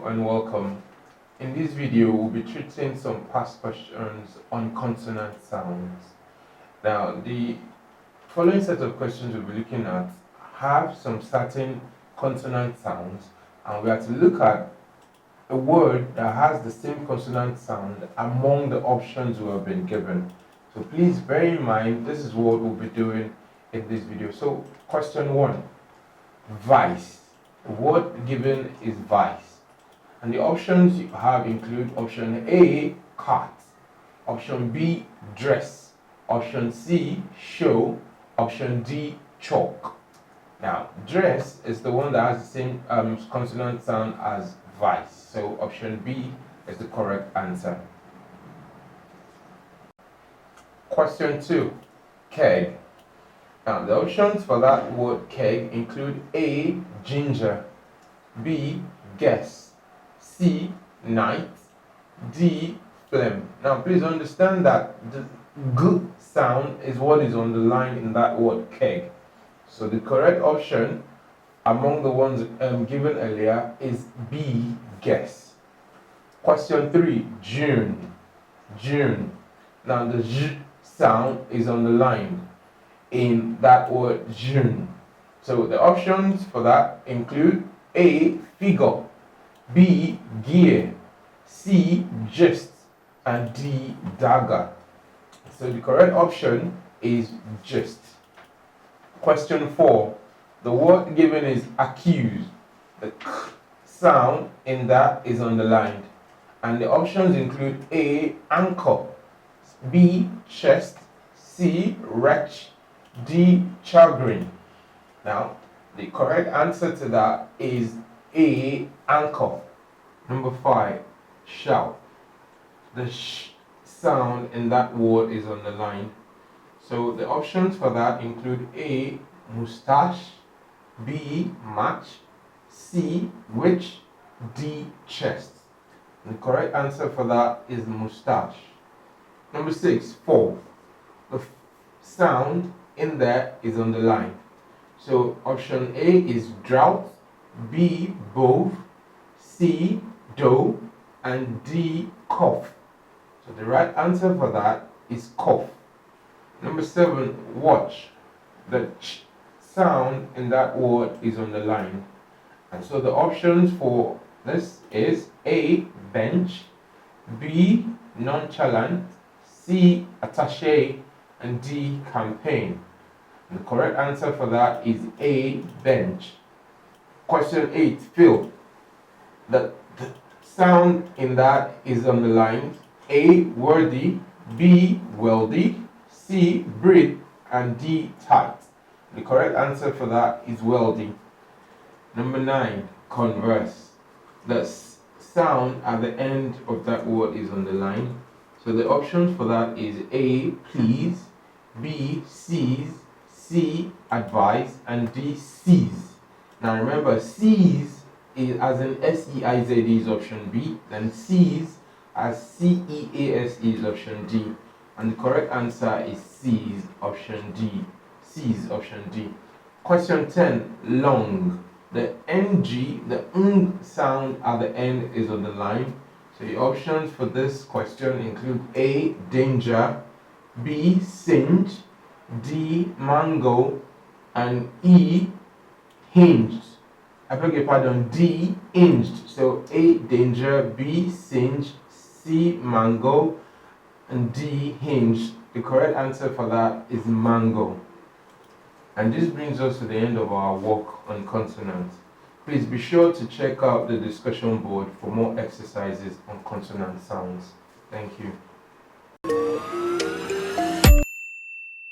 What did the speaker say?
Hello and welcome. In this video, we'll be treating some past questions on consonant sounds. Now, the following set of questions we'll be looking at have some certain consonant sounds, and we have to look at a word that has the same consonant sound among the options we have been given. So please bear in mind, this is what we'll be doing in this video. So question 1, vice. The word given is vice. And the options you have include option A, cat, option B, dress, option C, show, option D, chalk. Now, dress is the one that has the same consonant sound as vice. So option B is the correct answer. Question 2, keg. Now, the options for that word keg include A, ginger, B, guess, C, night, D, phlegm. Now, please understand that the G sound is what is on the line in that word keg. So the correct option among the ones given earlier is B, guess. Question 3, June. June. Now, the J sound is on the line in that word June. So the options for that include A, figure, B, gear, C, gist, and D, dagger. So the correct option is gist. Question 4, the word given is accuse. The K sound in that is underlined, and the options include A, anchor, B, chest, C, wretch, D, chagrin. Now, the correct answer to that is A, anchor. Number 5, shout. The sh sound in that word is underlined. So the options for that include A, mustache, B, match, C, witch, D, chest. The correct answer for that is mustache. Number 6, fall. The sound in there is underlined. So option A is drought, B, bove, C, dough, and D, cough. So the right answer for that is cough. Number 7, watch. The ch sound in that word is underlined. And so the options for this is A, bench, B, nonchalant, C, attaché, and D, campaign. The correct answer for that is A, bench. Question 8, fill. The sound in that is underlined. A, worthy, B, wealthy, C, breathe, and D, tight. The correct answer for that is wealthy. Number 9, converse. The sound at the end of that word is underlined. So the options for that is A, please, B, seize, C, advise, and D, seize. Now remember, seize is as in S-E-I-Z-E is option B, then seize as C-E-A-S-E is option D. And the correct answer is seize, option D. Seize, option D. Question 10, long. The NG, the ng sound at the end is on the line. So the options for this question include A, danger, B, singe, D, mango, and E, hinged. I beg your pardon, D, hinged. So A, danger, B, singe, C, mango, and D, hinged. The correct answer for that is mango. And this brings us to the end of our work on consonants. Please be sure to check out the discussion board for more exercises on consonant sounds. Thank you.